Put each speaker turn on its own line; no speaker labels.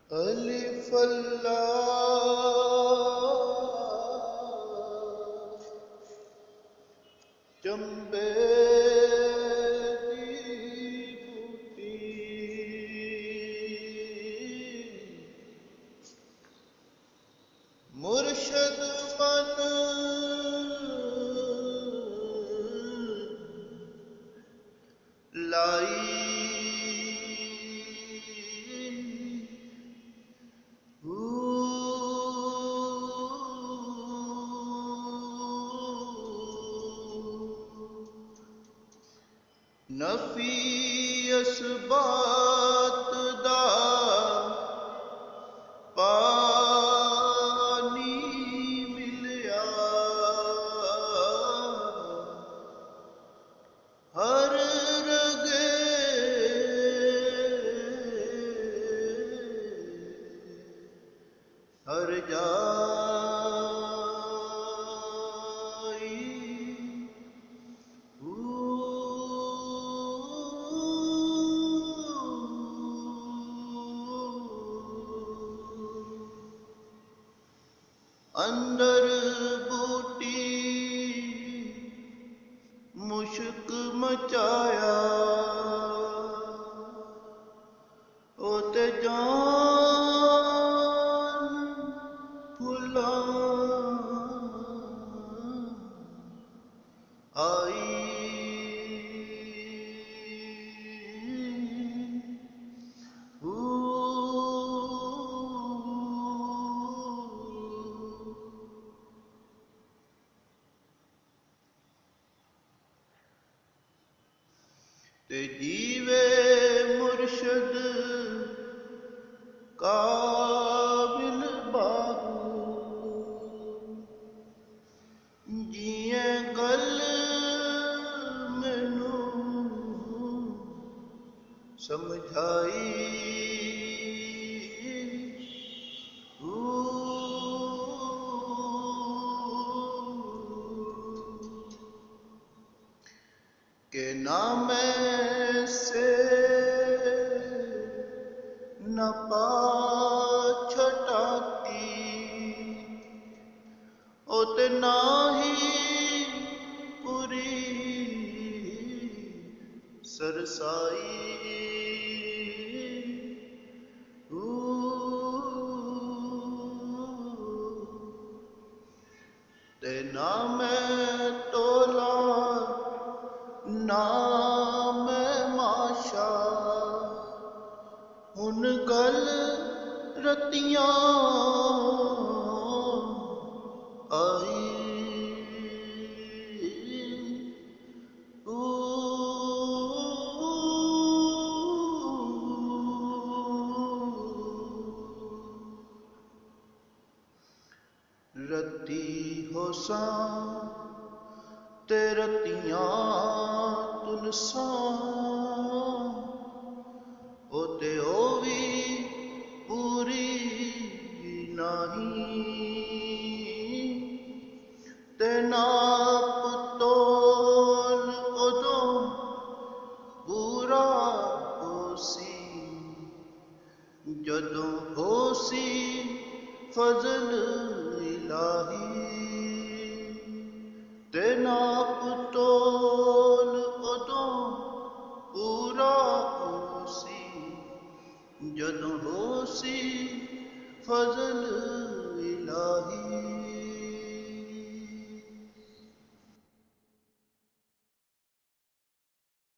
अलिफ अल्लाह चंबे दी बूटी मुर्शद मन लाई नफी असबात दा पानी मिलया हर रगे हर जाई अंदर बूटी मुश्क मचाया ओ ते जान फुला आई ते जीवे मुर्शद काबिल बाहू जिए गल मैनू समझाई के ना मैं से न पाछटाती ओते ना ही पूरी सरसाई ते ना मैं टोला ना मैं माशा हुन गल रतियां आई रती होसा ते रतियां तुलसा ओ ते ओवी पूरी नहीं ते नाप तोल उदों पूरा होसी जदों होसी फजल इलाही ते नाप तोल उदों पूरा होसी जदों होसी फजल